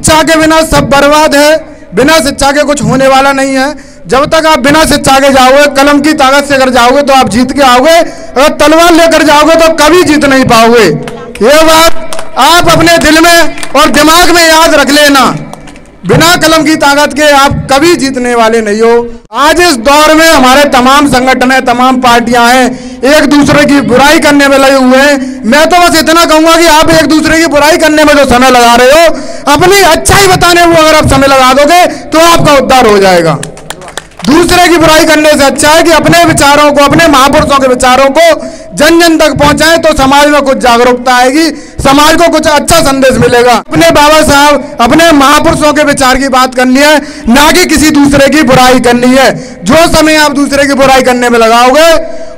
शिक्षा के बिना सब बर्बाद है, बिना शिक्षा के कुछ होने वाला नहीं है। जब तक आप बिना शिक्षा के जाओगे, कलम की ताकत से अगर जाओगे तो आप जीत के आओगे, अगर तलवार लेकर जाओगे तो कभी जीत नहीं पाओगे। ये बात आप अपने दिल में और दिमाग में याद रख लेना, बिना कलम की ताकत के आप कभी जीतने वाले नहीं हो। आज इस दौर में हमारे तमाम संगठन है, तमाम पार्टियां हैं, एक दूसरे की बुराई करने में लगे हुए हैं। मैं तो बस इतना कहूंगा कि आप एक दूसरे की बुराई करने में जो समय लगा रहे हो, अपनी अच्छाई बताने में अगर आप समय लगा दोगे तो आपका उद्धार हो जाएगा। दूसरे की बुराई करने से अच्छा है कि अपने विचारों को, अपने महापुरुषों के विचारों को जन जन तक पहुंचाएं, तो समाज में कुछ जागरूकता आएगी, समाज को कुछ अच्छा संदेश मिलेगा। अपने बाबा साहब, अपने महापुरुषों के विचार की बात करनी है, ना कि किसी दूसरे की बुराई करनी है। जो समय आप दूसरे की बुराई करने में लगाओगे,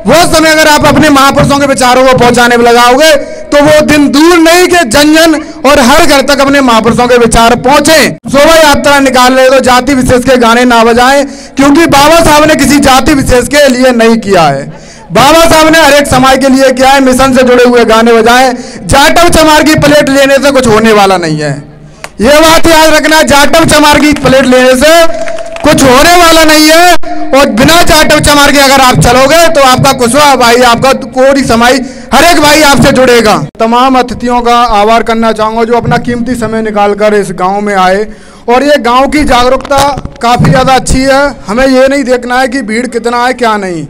वो समय अगर आप अपने महापुरुषों के विचारों को पहुंचाने में लगाओगे, तो वो दिन दूर नहीं कि जन जन और हर घर तक अपने महापुरुषों के विचार पहुंचे। शोभा यात्रा निकाल रहे तो जाति विशेष के गाने ना बजाएं, क्योंकि बाबा साहब ने किसी जाति विशेष के लिए नहीं किया है। बाबा साहब ने हर एक समाज के लिए किया है। मिशन से जुड़े हुए गाने बजाएं। जाटव चमार की प्लेट लेने से कुछ होने वाला नहीं है, ये बात याद रखना। जाटव चमार की प्लेट लेने से कुछ होने वाला नहीं है, और बिना जाटव चमार के अगर आप चलोगे तो आपका कुशवा भाई, आपका कोरी समाई, हर एक भाई आपसे जुड़ेगा। तमाम अतिथियों का आभार करना चाहूँगा जो अपना कीमती समय निकालकर इस गांव में आए, और ये गांव की जागरूकता काफ़ी ज़्यादा अच्छी है। हमें ये नहीं देखना है कि भीड़ कितना है क्या नहीं,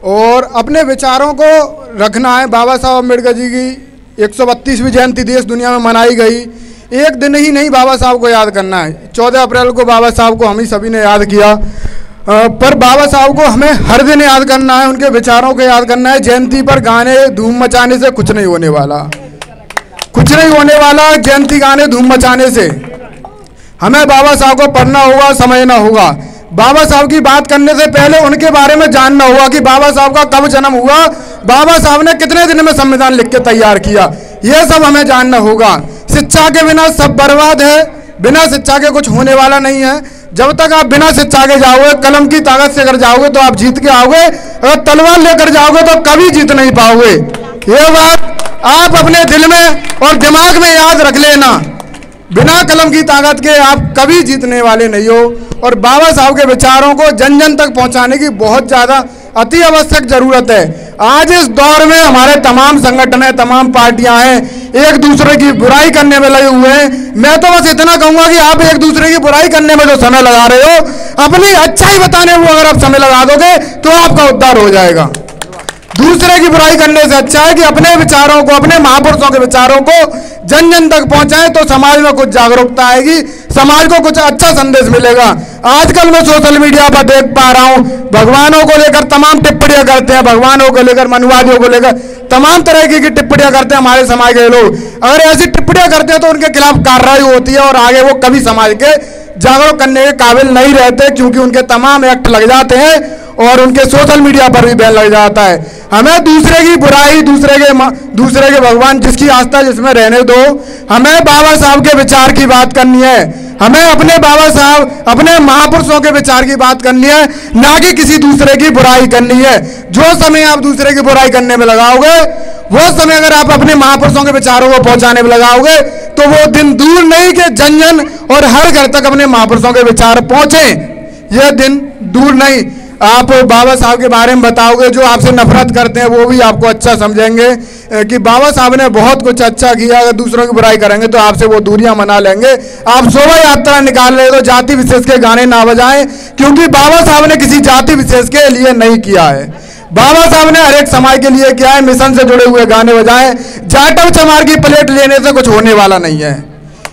और अपने विचारों को रखना है। बाबा साहब अम्बेडकर जी की 132वीं जयंती देश दुनिया में मनाई गई। एक दिन ही नहीं बाबा साहब को याद करना है। 14 अप्रैल को बाबा साहब को हम ही सभी ने याद किया, पर बाबा साहब को हमें हर दिन याद करना है, उनके विचारों को याद करना है। जयंती पर गाने धूम मचाने से कुछ नहीं होने वाला, कुछ नहीं होने वाला। जयंती गाने धूम मचाने से हमें बाबा साहब को पढ़ना होगा, समझना होगा। बाबा साहब की बात करने से पहले उनके बारे में जानना होगा कि बाबा साहब का कब जन्म हुआ, बाबा साहब ने कितने दिन में संविधान लिख के तैयार किया, ये सब हमें जानना होगा। शिक्षा के बिना सब बर्बाद है, बिना शिक्षा के कुछ होने वाला नहीं है। जब तक आप बिना शिक्षा के जाओगे, कलम की ताकत से अगर जाओगे तो आप जीत के आओगे, अगर तलवार लेकर जाओगे तो कभी जीत नहीं पाओगे। ये बात आप अपने दिल में और दिमाग में याद रख लेना, बिना कलम की ताकत के आप कभी जीतने वाले नहीं हो। और बाबा साहब के विचारों को जन जन तक पहुंचाने की बहुत ज़्यादा अति आवश्यक जरूरत है। आज इस दौर में हमारे तमाम संगठन है, तमाम पार्टियां हैं, एक दूसरे की बुराई करने में लगे हुए हैं। मैं तो बस इतना कहूंगा कि आप एक दूसरे की बुराई करने में जो समय लगा रहे हो, अपनी अच्छाई बताने में अगर आप समय लगा दोगे तो आपका उद्धार हो जाएगा। दूसरे की बुराई करने से अच्छा है कि अपने विचारों को, अपने महापुरुषों के विचारों को जन जन तक पहुंचाएं, तो समाज में कुछ जागरूकता आएगी, समाज को कुछ अच्छा संदेश मिलेगा। आजकल मैं सोशल मीडिया पर देख पा रहा हूं, भगवानों को लेकर तमाम टिप्पणियां करते हैं, भगवानों को लेकर, मनुवादियों को लेकर तमाम तरह की टिप्पणियां करते हैं हमारे समाज के लोग। अगर ऐसी टिप्पणियां करते हैं तो उनके खिलाफ कार्रवाई होती है, और आगे वो कभी समाज के जागरूक करने के काबिल नहीं रहते, क्योंकि उनके तमाम एक्ट लग जाते हैं और उनके सोशल मीडिया पर भी बैन लग जाता है। हमें दूसरे की बुराई, दूसरे के भगवान, जिसकी आस्था जिसमें रहने दो। हमें बाबा साहब के विचार की बात करनी है, हमें अपने बाबा साहब, अपने महापुरुषों के विचार की बात करनी है, ना कि किसी दूसरे की बुराई करनी है। जो समय आप दूसरे की बुराई करने में लगाओगे, वो समय अगर आप अपने महापुरुषों के विचारों को पहुंचाने में लगाओगे, तो वो दिन दूर नहीं कि जन जन और हर घर तक अपने महापुरुषों के विचार पहुंचे। यह दिन दूर नहीं। आप बाबा साहब के बारे में बताओगे, जो आपसे नफरत करते हैं वो भी आपको अच्छा समझेंगे कि बाबा साहब ने बहुत कुछ अच्छा किया। अगर दूसरों की बुराई करेंगे तो आपसे वो दूरियां मना लेंगे। आप शोभा यात्रा निकाल रहे तो जाति विशेष के गाने ना बजाएं, क्योंकि बाबा साहब ने किसी जाति विशेष के लिए नहीं किया है। बाबा साहब ने हर एक समाज के लिए किया है। मिशन से जुड़े हुए गाने बजाएं। जाटव चमार की प्लेट लेने से कुछ होने वाला नहीं है,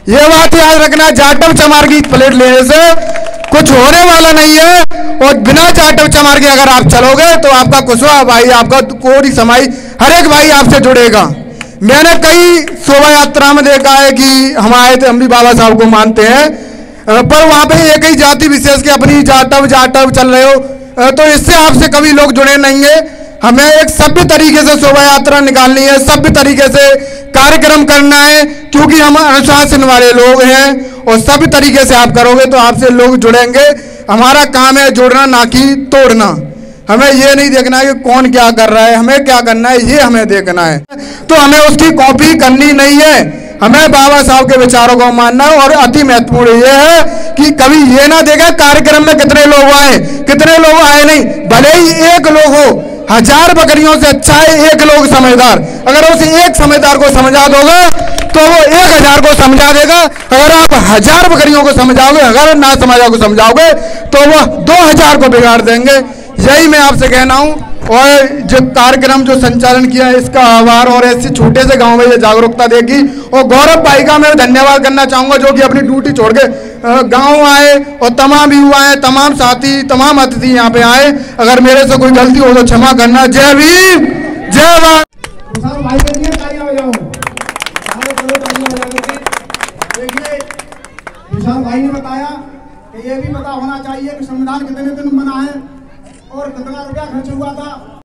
ये बात याद रखना। जाटव चमार की प्लेट लेने से कुछ होने वाला नहीं है, और बिना जाटव चमार के अगर आप चलोगे तो आपका कुशवा भाई, आपका कोरी समाई, हर एक भाई आपसे जुड़ेगा। मैंने कई शोभा यात्रा में देखा है कि हम आए थे, हम भी बाबा साहब को मानते हैं, पर वहाँ पे एक ही जाति विशेष के अपनी जाटव चल रहे हो, तो इससे आपसे कभी लोग जुड़े नहीं है। हमें एक सभ्य तरीके से शोभा यात्रा निकालनी है, सभ्य तरीके से कार्यक्रम करना है, क्योंकि हम अनुशासन वाले लोग हैं, और सभ्य तरीके से आप करोगे तो आपसे लोग जुड़ेंगे। हमारा काम है जोड़ना, ना कि तोड़ना। हमें ये नहीं देखना है कि कौन क्या कर रहा है, हमें क्या करना है ये हमें देखना है। तो हमें उसकी कॉपी करनी नहीं है, हमें बाबा साहब के विचारों को मानना है। और अति महत्वपूर्ण ये है कि कभी ये ना देखें कार्यक्रम में कितने लोग आए, कितने लोग आए नहीं, भले ही एक लोग हो, 1000 बकरियों से अच्छा है एक लोग समझदार। अगर उस एक समझदार को समझा दोगे तो वो 1000 को समझा देगा। अगर आप 1000 बकरियों को समझाओगे, अगर ना समझा को समझाओगे तो वो 2000 को बिगाड़ देंगे। यही मैं आपसे कहना हूँ। और जो कार्यक्रम जो संचालन किया है इसका आभार, और ऐसे छोटे से गांव में ये जागरूकता देगी। और गौरव भाई का मैं धन्यवाद करना चाहूँगा जो कि अपनी ड्यूटी छोड़ के गाँव आए, और तमाम युवा आए, तमाम साथी, तमाम अतिथि यहाँ पे आए। अगर मेरे से कोई गलती हो तो क्षमा करना। जय भीम, जय भारत। देखिए विशाल भाई ने बताया कि ये भी पता होना चाहिए कि संविधान कितने दिन बना है और कितना रुपया खर्च हुआ था।